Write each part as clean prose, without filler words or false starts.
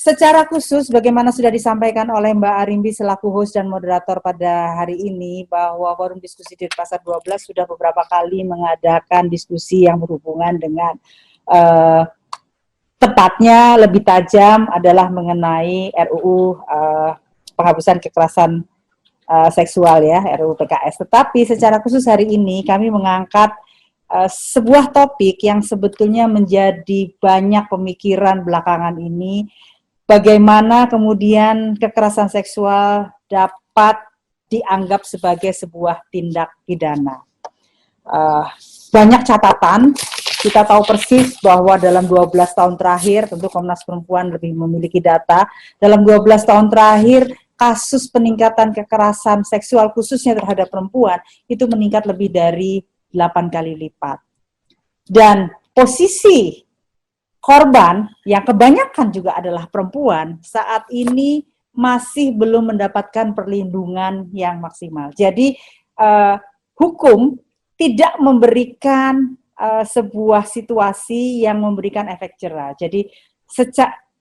Secara khusus, bagaimana sudah disampaikan oleh Mbak Arimbi selaku host dan moderator pada hari ini, bahwa Forum Diskusi Denpasar 12 sudah beberapa kali mengadakan diskusi yang berhubungan dengan tepatnya lebih tajam adalah mengenai RUU penghapusan kekerasan seksual ya, RUU PKS. Tetapi secara khusus hari ini kami mengangkat sebuah topik yang sebetulnya menjadi banyak pemikiran belakangan ini, bagaimana kemudian kekerasan seksual dapat dianggap sebagai sebuah tindak pidana. Banyak catatan, kita tahu persis bahwa dalam 12 tahun terakhir, tentu Komnas Perempuan lebih memiliki data, dalam 12 tahun terakhir, kasus peningkatan kekerasan seksual khususnya terhadap perempuan, itu meningkat lebih dari 8 kali lipat. Dan posisi korban yang kebanyakan juga adalah perempuan saat ini masih belum mendapatkan perlindungan yang maksimal. Jadi hukum tidak memberikan sebuah situasi yang memberikan efek jera. Jadi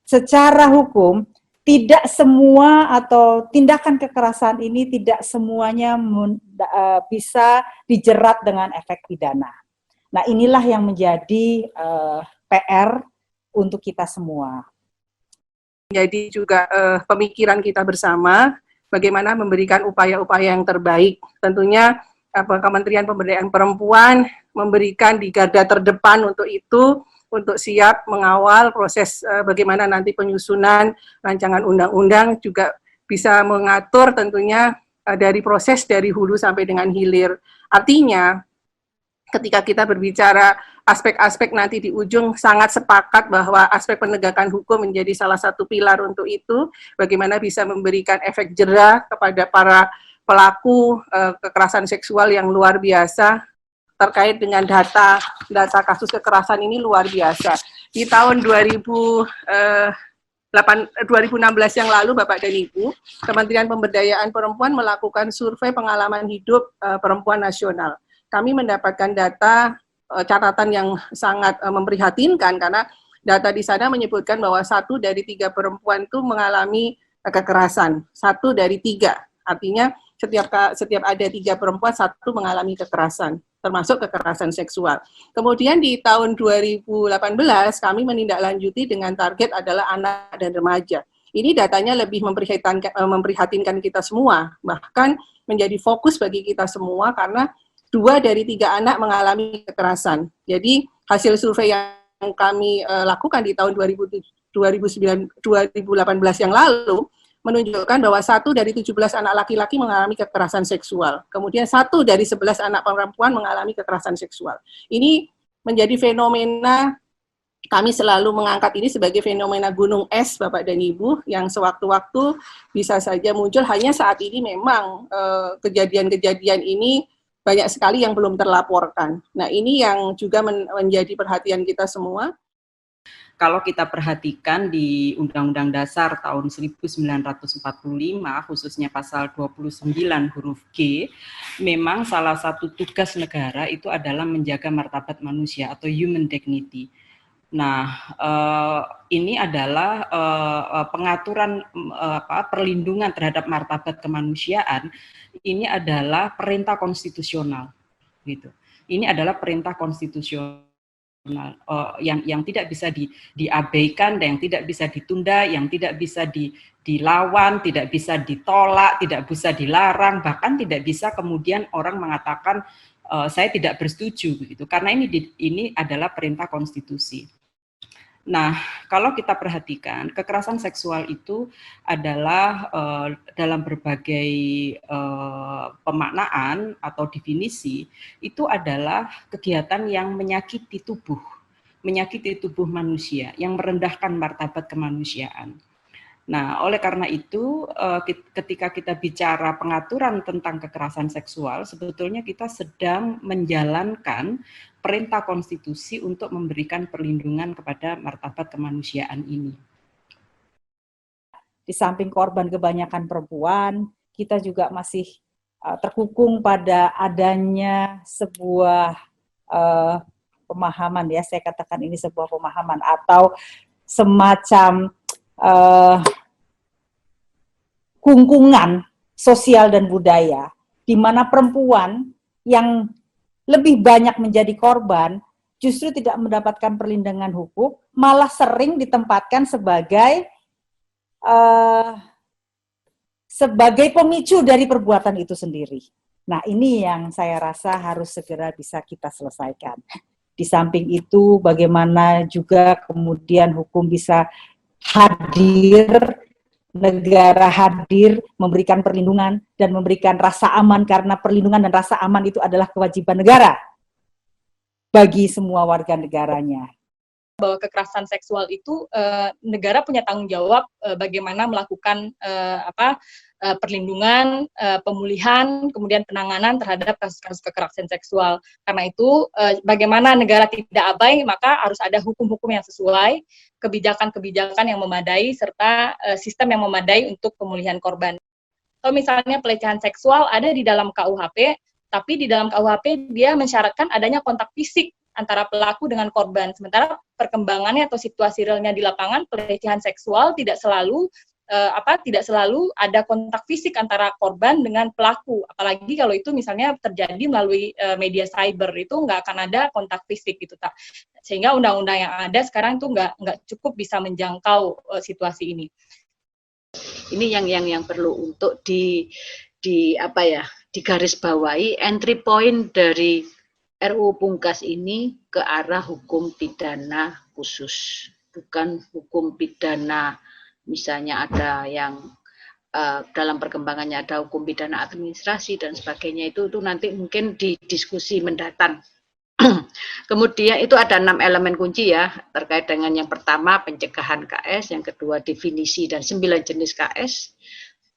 secara hukum tidak semua atau tindakan kekerasan ini tidak semuanya bisa dijerat dengan efek pidana. Nah, inilah yang menjadi PR untuk kita semua. Jadi juga pemikiran kita bersama bagaimana memberikan upaya-upaya yang terbaik. Tentunya Kementerian Pemberdayaan Perempuan memberikan di garda terdepan untuk itu, untuk siap mengawal proses bagaimana nanti penyusunan rancangan undang-undang, juga bisa mengatur tentunya dari proses dari hulu sampai dengan hilir. Artinya ketika kita berbicara aspek-aspek nanti di ujung, sangat sepakat bahwa aspek penegakan hukum menjadi salah satu pilar untuk itu, bagaimana bisa memberikan efek jera kepada para pelaku kekerasan seksual yang luar biasa. Terkait dengan data kasus kekerasan ini luar biasa. Di tahun 2016 yang lalu, Bapak dan Ibu, Kementerian Pemberdayaan Perempuan melakukan survei pengalaman hidup perempuan nasional. Kami mendapatkan data catatan yang sangat memprihatinkan, karena data di sana menyebutkan bahwa 1 dari 3 perempuan itu mengalami kekerasan. 1 dari 3, artinya setiap ada 3 perempuan, 1 mengalami kekerasan, termasuk kekerasan seksual. Kemudian di tahun 2018 kami menindaklanjuti dengan target adalah anak dan remaja. Ini datanya lebih memprihatinkan kita semua, bahkan menjadi fokus bagi kita semua, karena 2 dari 3 anak mengalami kekerasan. Jadi hasil survei yang kami lakukan di tahun 2018 yang lalu menunjukkan bahwa 1 dari 17 anak laki-laki mengalami kekerasan seksual. Kemudian 1 dari 11 anak perempuan mengalami kekerasan seksual. Ini menjadi fenomena, kami selalu mengangkat ini sebagai fenomena gunung es, Bapak dan Ibu, yang sewaktu-waktu bisa saja muncul. Hanya saat ini memang kejadian-kejadian ini banyak sekali yang belum terlaporkan. Nah, ini yang juga menjadi perhatian kita semua. Kalau kita perhatikan di Undang-Undang Dasar tahun 1945, khususnya pasal 29 huruf G, memang salah satu tugas negara itu adalah menjaga martabat manusia atau human dignity. Nah, ini adalah pengaturan perlindungan terhadap martabat kemanusiaan. Ini adalah perintah konstitusional, gitu. Ini adalah perintah konstitusional. Yang tidak bisa diabaikan, yang tidak bisa ditunda, yang tidak bisa dilawan, tidak bisa ditolak, tidak bisa dilarang, bahkan tidak bisa kemudian orang mengatakan saya tidak bersetuju begitu, karena ini adalah perintah konstitusi. Nah, kalau kita perhatikan, kekerasan seksual itu adalah dalam berbagai pemaknaan atau definisi, itu adalah kegiatan yang menyakiti tubuh manusia, yang merendahkan martabat kemanusiaan. Nah, oleh karena itu, ketika kita bicara pengaturan tentang kekerasan seksual, sebetulnya kita sedang menjalankan perintah konstitusi untuk memberikan perlindungan kepada martabat kemanusiaan ini. Di samping korban kebanyakan perempuan, kita juga masih terkukung pada adanya sebuah pemahaman, ya, saya katakan ini sebuah pemahaman atau semacam kungkungan sosial dan budaya, di mana perempuan yang lebih banyak menjadi korban justru tidak mendapatkan perlindungan hukum, malah sering ditempatkan sebagai pemicu dari perbuatan itu sendiri. Nah, ini yang saya rasa harus segera bisa kita selesaikan. Di samping itu, bagaimana juga kemudian hukum bisa hadir, negara hadir, memberikan perlindungan dan memberikan rasa aman, karena perlindungan dan rasa aman itu adalah kewajiban negara bagi semua warga negaranya. Bahwa kekerasan seksual itu negara punya tanggung jawab bagaimana melakukan perlindungan, pemulihan, kemudian penanganan terhadap kasus-kasus kekerasan seksual. Karena itu bagaimana negara tidak abai, maka harus ada hukum-hukum yang sesuai, kebijakan-kebijakan yang memadai, serta sistem yang memadai untuk pemulihan korban. Kalau misalnya pelecehan seksual ada di dalam KUHP, tapi di dalam KUHP dia mensyaratkan adanya kontak fisik antara pelaku dengan korban. Sementara perkembangannya atau situasi realnya di lapangan, pelecehan seksual tidak selalu ada kontak fisik antara korban dengan pelaku. Apalagi kalau itu misalnya terjadi melalui media cyber, itu nggak akan ada kontak fisik gitu, tak. Sehingga undang-undang yang ada sekarang itu nggak cukup bisa menjangkau situasi ini. Ini yang perlu untuk digarisbawahi, entry point dari RUU Pungkas ini ke arah hukum pidana khusus, bukan hukum pidana. Misalnya ada yang dalam perkembangannya ada hukum pidana administrasi dan sebagainya, itu nanti mungkin di diskusi mendatang. Kemudian itu ada 6 elemen kunci ya, terkait dengan yang pertama pencegahan KS, yang kedua definisi dan 9 jenis KS,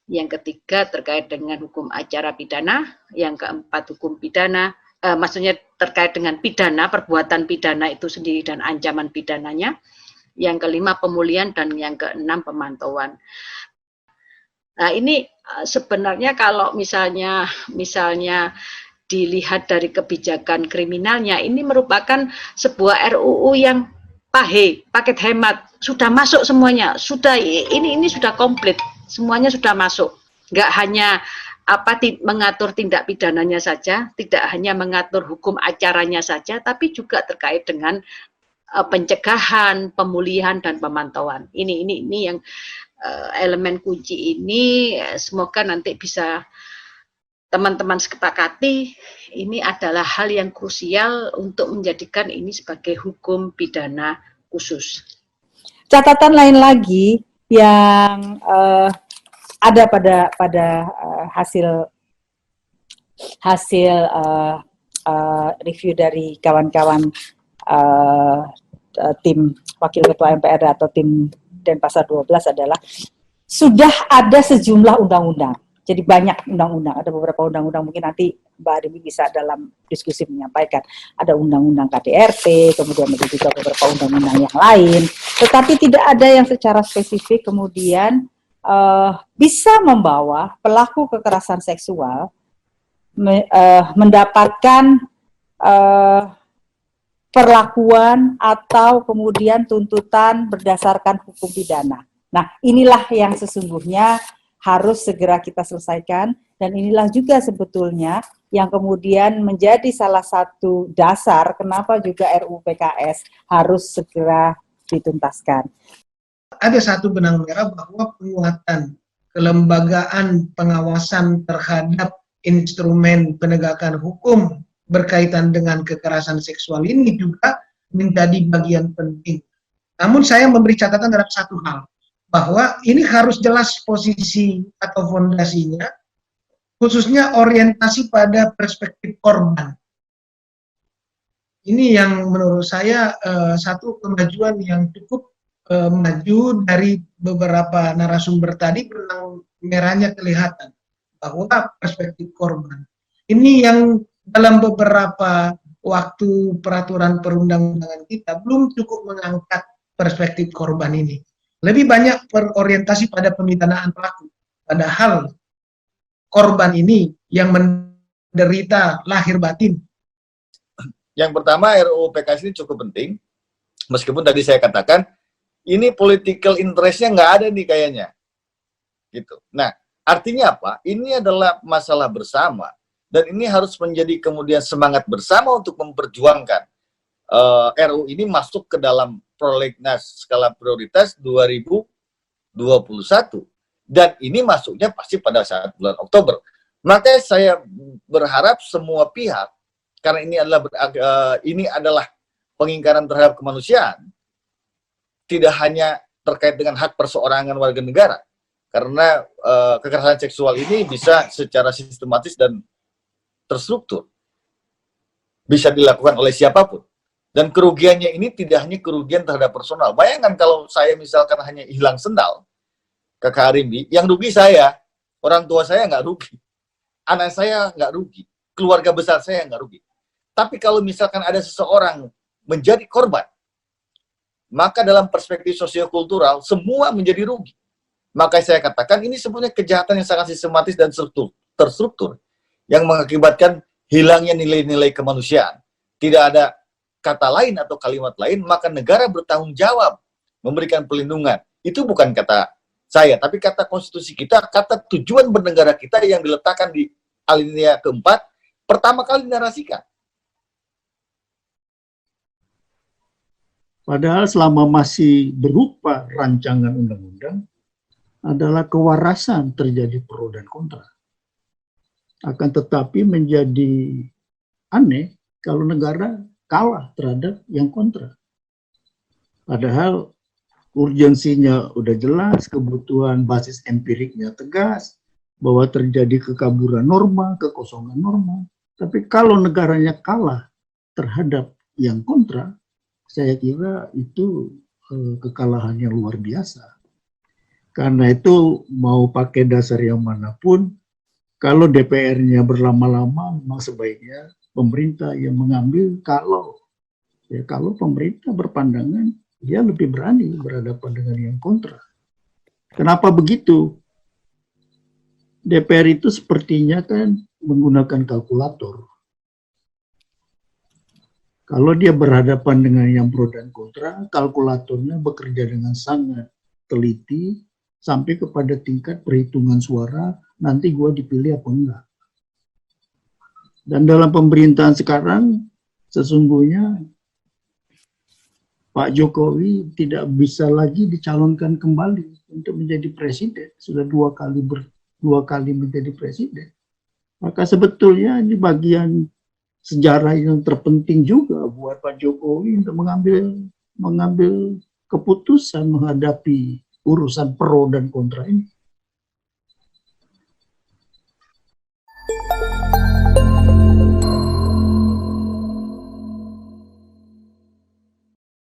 yang ketiga terkait dengan hukum acara pidana, yang keempat hukum pidana, maksudnya terkait dengan pidana, perbuatan pidana itu sendiri dan ancaman pidananya, yang kelima pemulihan, dan yang keenam pemantauan. Nah ini sebenarnya kalau misalnya dilihat dari kebijakan kriminalnya, ini merupakan sebuah RUU yang paket hemat, sudah masuk semuanya, sudah ini sudah komplit, semuanya sudah masuk, nggak hanya mengatur tindak pidananya saja, tidak hanya mengatur hukum acaranya saja, tapi juga terkait dengan pencegahan, pemulihan, dan pemantauan. Ini yang elemen kunci ini, semoga nanti bisa teman-teman sepakati, ini adalah hal yang krusial untuk menjadikan ini sebagai hukum pidana khusus. Catatan lain lagi yang ada pada hasil review dari kawan-kawan tim Wakil Ketua MPR atau tim Denpasar 12 adalah sudah ada sejumlah undang-undang. Jadi banyak undang-undang, ada beberapa undang-undang, mungkin nanti Mbak Demi bisa dalam diskusi menyampaikan. Ada undang-undang KDRT, kemudian ada juga beberapa undang-undang yang lain, tetapi tidak ada yang secara spesifik kemudian bisa membawa pelaku kekerasan seksual mendapatkan perlakuan atau kemudian tuntutan berdasarkan hukum pidana. Nah, inilah yang sesungguhnya harus segera kita selesaikan, dan inilah juga sebetulnya yang kemudian menjadi salah satu dasar kenapa juga RUU PKS harus segera dituntaskan. Ada satu benang merah bahwa penguatan kelembagaan pengawasan terhadap instrumen penegakan hukum berkaitan dengan kekerasan seksual ini juga menjadi bagian penting. Namun saya memberi catatan terhadap satu hal, bahwa ini harus jelas posisi atau fondasinya, khususnya orientasi pada perspektif korban. Ini yang menurut saya satu kemajuan yang cukup maju dari beberapa narasumber tadi, benang merahnya kelihatan bahwa perspektif korban. Ini yang dalam beberapa waktu peraturan perundang-undangan kita belum cukup mengangkat perspektif korban ini. Lebih banyak berorientasi pada pemidanaan pelaku. Padahal korban ini yang menderita lahir batin. Yang pertama, RUU PKS ini cukup penting. Meskipun tadi saya katakan ini political interest-nya nggak ada nih kayaknya. Gitu. Nah, artinya apa? Ini adalah masalah bersama. Dan ini harus menjadi kemudian semangat bersama untuk memperjuangkan RU ini masuk ke dalam prolegnas skala prioritas 2021. Dan ini masuknya pasti pada saat bulan Oktober. Maka saya berharap semua pihak, karena ini adalah pengingkaran terhadap kemanusiaan, tidak hanya terkait dengan hak perseorangan warga negara, karena kekerasan seksual ini bisa secara sistematis dan terstruktur, bisa dilakukan oleh siapapun. Dan kerugiannya ini tidak hanya kerugian terhadap personal. Bayangkan kalau saya misalkan hanya hilang sendal, Kakak Arimbi, yang rugi saya, orang tua saya nggak rugi, anak saya nggak rugi, keluarga besar saya nggak rugi. Tapi kalau misalkan ada seseorang menjadi korban, maka dalam perspektif sosiokultural semua menjadi rugi. Maka saya katakan ini sebenarnya kejahatan yang sangat sistematis dan terstruktur yang mengakibatkan hilangnya nilai-nilai kemanusiaan. Tidak ada kata lain atau kalimat lain, maka negara bertanggung jawab memberikan perlindungan. Itu bukan kata saya, tapi kata konstitusi kita, kata tujuan bernegara kita yang diletakkan di alinea keempat, pertama kali dinarasikan. Padahal selama masih berupa rancangan undang-undang adalah kewarasan terjadi pro dan kontra. Akan tetapi menjadi aneh kalau negara kalah terhadap yang kontra. Padahal urgensinya udah jelas, kebutuhan basis empiriknya tegas, bahwa terjadi kekaburan norma, kekosongan norma. Tapi kalau negaranya kalah terhadap yang kontra, saya kira itu kekalahan yang luar biasa. Karena itu mau pakai dasar yang manapun, kalau DPR-nya berlama-lama, memang sebaiknya pemerintah yang mengambil kalau pemerintah berpandangan dia lebih berani berhadapan dengan yang kontra. Kenapa begitu? DPR itu sepertinya kan menggunakan kalkulator. Kalau dia berhadapan dengan yang pro dan kontra, kalkulatornya bekerja dengan sangat teliti sampai kepada tingkat perhitungan suara, nanti gue dipilih apa enggak. Dan dalam pemerintahan sekarang, sesungguhnya Pak Jokowi tidak bisa lagi dicalonkan kembali untuk menjadi presiden. Sudah dua kali menjadi presiden. Maka sebetulnya ini bagian sejarah yang terpenting juga buat Pak Jokowi untuk mengambil keputusan menghadapi urusan pro dan kontra ini.